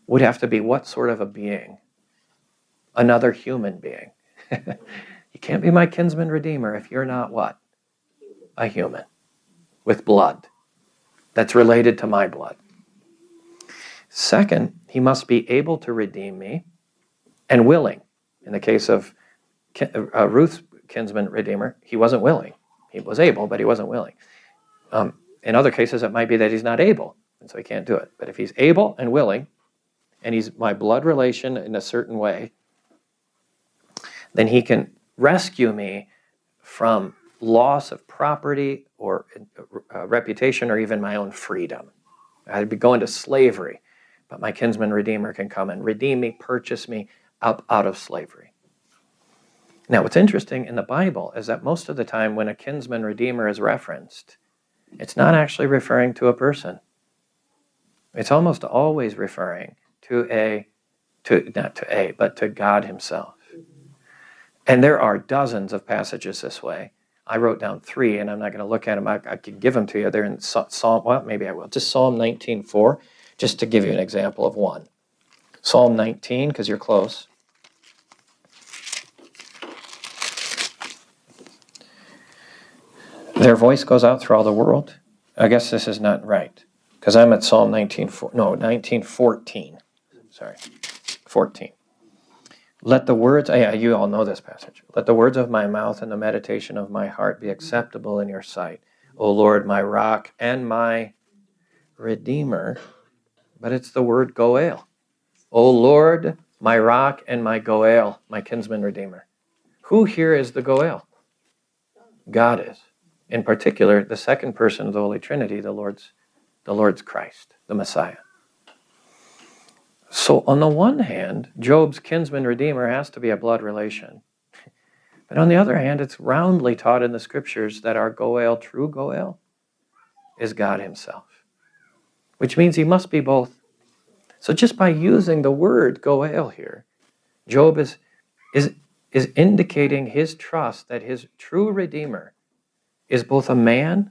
would have to be what sort of a being? Another human being. You can't be my kinsman redeemer if you're not what? A human with blood that's related to my blood. Second, he must be able to redeem me and willing. In the case of Ruth's kinsman redeemer, he wasn't willing. He was able, but he wasn't willing. In other cases, it might be that he's not able, and so he can't do it. But if he's able and willing, and he's my blood relation in a certain way, then he can rescue me from loss of property or reputation or even my own freedom. I'd be going to slavery, but my kinsman redeemer can come and redeem me, purchase me up out of slavery. Now, what's interesting in the Bible is that most of the time when a kinsman redeemer is referenced, it's not actually referring to a person. It's almost always referring to God himself. And there are dozens of passages this way. I wrote down 3, and I'm not going to look at them. I can give them to you. They're in Psalm, well, maybe I will. Just Psalm 19:4, just to give you an example of one. Psalm 19, because you're close. Their voice goes out through all the world. I guess this is not right, because I'm at Psalm 1914. Sorry, 14. Let the words, you all know this passage. Let the words of my mouth and the meditation of my heart be acceptable in your sight. O Lord, my rock and my redeemer. But it's the word goel. O Lord, my rock and my goel, my kinsman redeemer. Who here is the goel? God is. In particular, the second person of the Holy Trinity, the Lord's Christ, the Messiah. So on the one hand, Job's kinsman redeemer has to be a blood relation. But on the other hand, it's roundly taught in the scriptures that our goel, true goel, is God himself. Which means he must be both. So just by using the word goel here, Job is indicating his trust that his true redeemer is both a man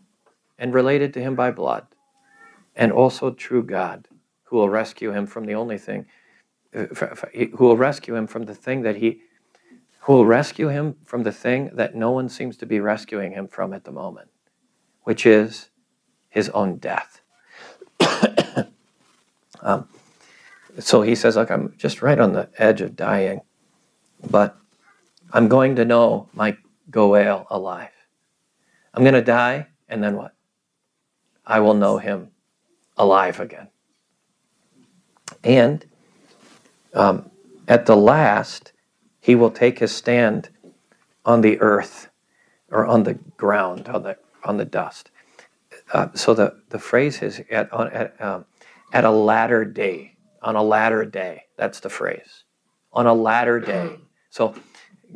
and related to him by blood, and also true God, who will rescue him from the only thing, who will rescue him from the thing that no one seems to be rescuing him from at the moment, which is his own death. So he says, look, I'm just right on the edge of dying, but I'm going to know my goel alive. I'm going to die, and then what? I will know him alive again. And at the last, he will take his stand on the earth, or on the ground, on the dust. So the phrase is at a latter day. On a latter day. That's the phrase. On a latter day. So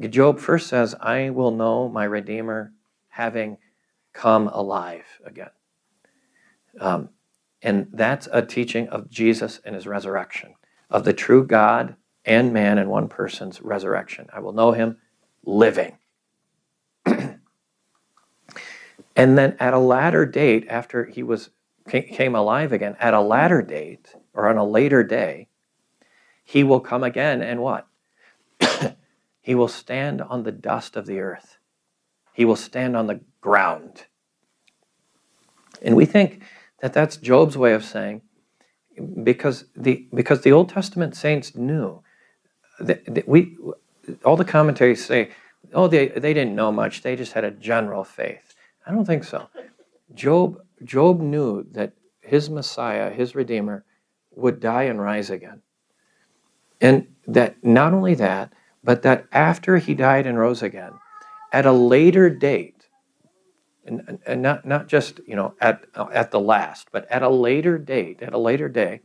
Job first says, I will know my Redeemer having come alive again. And that's a teaching of Jesus and his resurrection, of the true God and man in one person's resurrection. I will know him living. And then at a latter date, after he came alive again, at a latter date, or on a later day, he will come again, and what? He will stand on the dust of the earth. He will stand on the ground. And we think that that's Job's way of saying, because the Old Testament saints knew, all the commentaries say, oh, they didn't know much, they just had a general faith. I don't think so. Job knew that his Messiah, his Redeemer, would die and rise again. And that not only that, but that after he died and rose again, at a later date, and not just at the last, but at a later date, at a later day,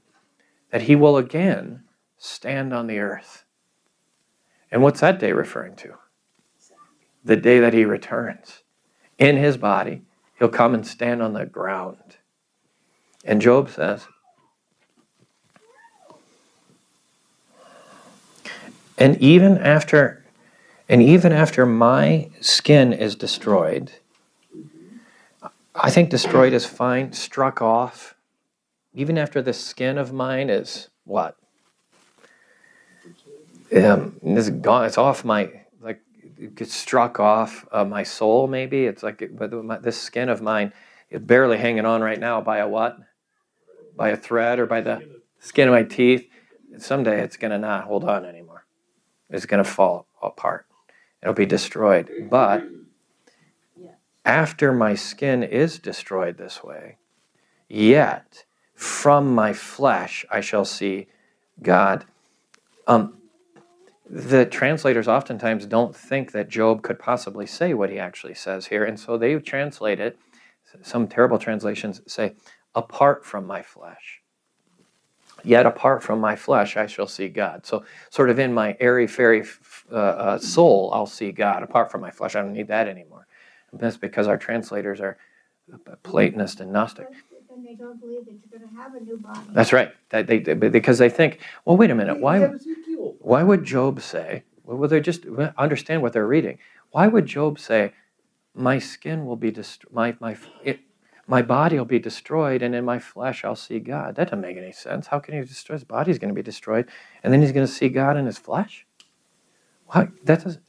that he will again stand on the earth. And what's that day referring to? The day that he returns. In his body, he'll come and stand on the ground. And Job says, and even after my skin is destroyed, I think destroyed is fine, struck off, even after the skin of mine is what? It's gone, it's off it gets struck off my soul maybe. It's like, this skin of mine is barely hanging on right now by a what? By a thread, or by the skin of my teeth. Someday it's going to not hold on anymore. It's going to fall apart. It'll be destroyed. But after my skin is destroyed this way, yet from my flesh I shall see God. The translators oftentimes don't think that Job could possibly say what he actually says here, and so they translate it, some terrible translations say, apart from my flesh. Yet apart from my flesh I shall see God. So sort of in my airy-fairy soul I'll see God. Apart from my flesh, I don't need that anymore. And that's because our translators are Platonist and Gnostic. Then they don't believe that you're going to have a new body. That's right. Because they think, well, wait a minute, why would Job say, well, they just understand what they're reading. Why would Job say, my skin will be destroyed, my body will be destroyed, and in my flesh I'll see God? That doesn't make any sense. How can he destroy his body? Is going to be destroyed, and then he's going to see God in his flesh? Why? That doesn't.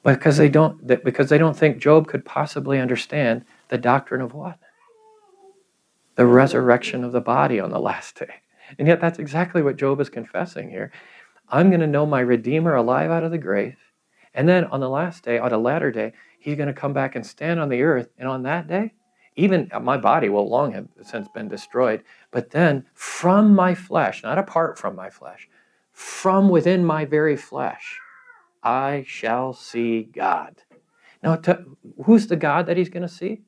Because they don't think Job could possibly understand The doctrine of what? The resurrection of the body on the last day. And yet that's exactly what Job is confessing here. I'm going to know my Redeemer alive out of the grave. And then on the last day, on a latter day, he's going to come back and stand on the earth. And on that day, even my body will long have since been destroyed. But then from my flesh, not apart from my flesh, from within my very flesh, I shall see God. Now, who's the God that he's going to see?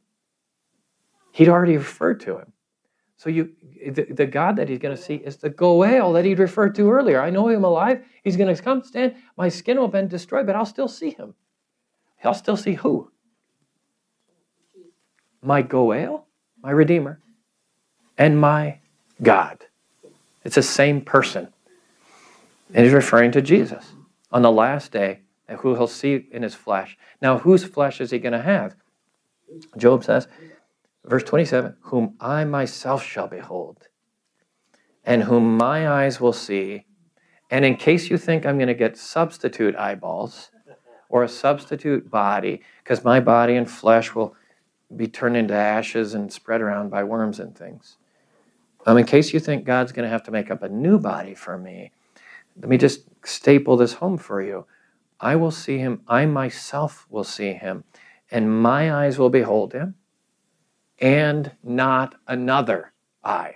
He'd already referred to him. So the God that he's going to see is the Goel that he'd referred to earlier. I know him alive. He's going to come stand. My skin will have been destroyed, but I'll still see him. I'll still see who? My Goel, my Redeemer, and my God. It's the same person. And he's referring to Jesus on the last day, who he'll see in his flesh. Now, whose flesh is he going to have? Job says, verse 27, whom I myself shall behold, and whom my eyes will see. And in case you think I'm going to get substitute eyeballs or a substitute body, because my body and flesh will be turned into ashes and spread around by worms and things. In case you think God's going to have to make up a new body for me, let me just staple this home for you. I will see him, I myself will see him, and my eyes will behold him, and not another eye,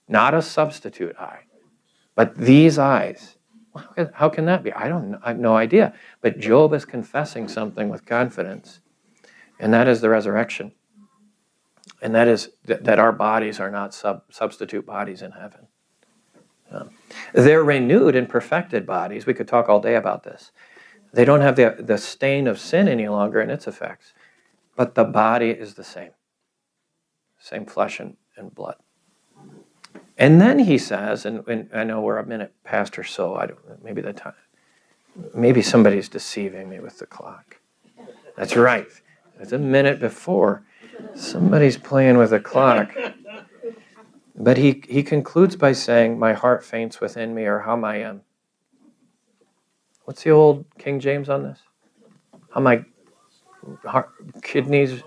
not a substitute eye, but these eyes. How can that be? I have no idea. But Job is confessing something with confidence, and that is the resurrection. And that is that our bodies are not substitute bodies in heaven. They're renewed and perfected bodies. We could talk all day about this. They don't have the stain of sin any longer in its effects, but the body is the same. Same flesh and blood. And then he says, and I know we're a minute past or so, maybe the time, maybe somebody's deceiving me with the clock. That's right. It's a minute before. Somebody's playing with a clock. But he concludes by saying, my heart faints within me, or how I am. What's the old King James on this? How my kidneys...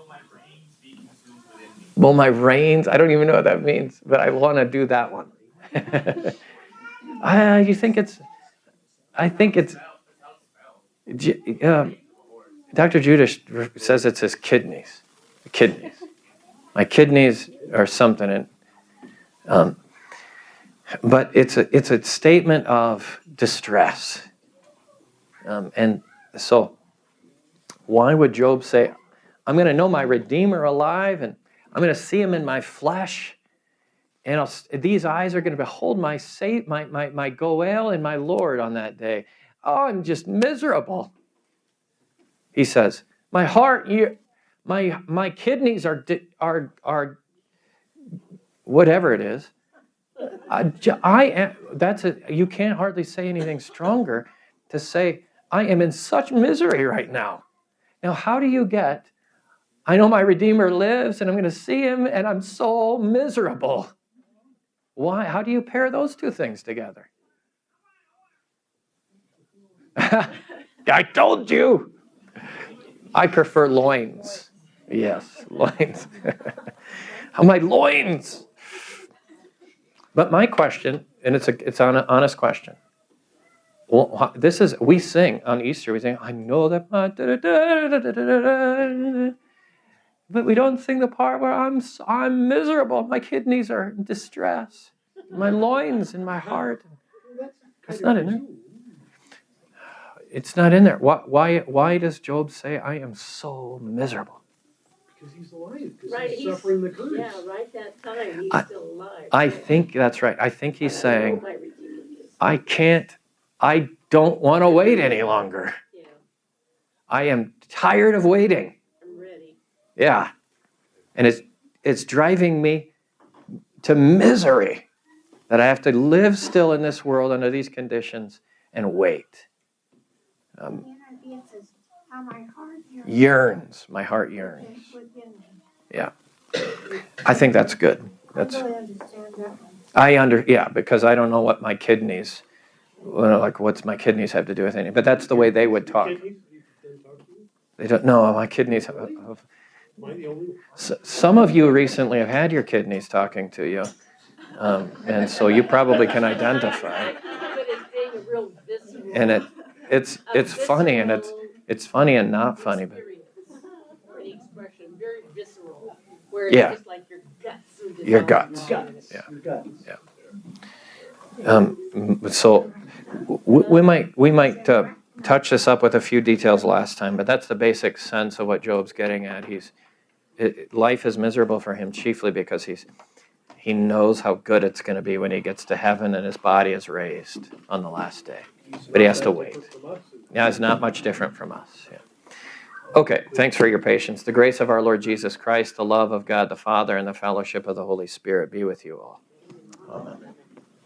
Well, my reins, I don't even know what that means, but I want to do that one. I think it's, Dr. Judas says it's his kidneys. My kidneys are something, but it's a statement of distress. And so, why would Job say, I'm going to know my Redeemer alive, and I'm going to see him in my flesh, and these eyes are going to behold my Goel and my Lord on that day. Oh, I'm just miserable. He says, my heart, my kidneys are whatever it is. You can't hardly say anything stronger to say, I am in such misery right now. Now, how do you get, I know my Redeemer lives and I'm going to see him and I'm so miserable? Why? How do you pair those two things together? I told you. I prefer loins. Yes, loins. My loins. But my question, and it's an honest question. Well, we sing on Easter, we sing, I know that my but we don't sing the part where I'm miserable. My kidneys are in distress. My loins and my heart. It's not in there. It's not in there. Why does Job say, I am so miserable? Because he's alive, because Right, he's suffering the curse. Yeah, right that time, he's still alive. I think that's right. I think he's saying, My Redeemer is. I don't want to wait any longer. Yeah, I am tired of waiting. I'm ready. Yeah. And it's driving me to misery that I have to live still in this world under these conditions and wait. It says, how my heart My heart yearns. within me. Yeah. I think that's good. I really understand that one. Because I don't know what my kidneys, what's my kidneys have to do with anything. But that's the way they would talk. They don't know my kidneys. Am I the only one? Some of you recently have had your kidneys talking to you, and so you probably can identify. But it's being a real visceral. And it's funny, and it's funny and not funny, but For the expression, very visceral, where Yeah. it's just like your guts are Your dissolving. guts. Guts, Yeah. your guts. So we might touch this up with a few details last time, but that's the basic sense of what Job's getting at. Life is miserable for him chiefly because he knows how good it's going to be when he gets to heaven and his body is raised on the last day. But he has to wait. Yeah, it's not much different from us. Yeah. Okay, thanks for your patience. The grace of our Lord Jesus Christ, the love of God the Father, and the fellowship of the Holy Spirit be with you all. Amen.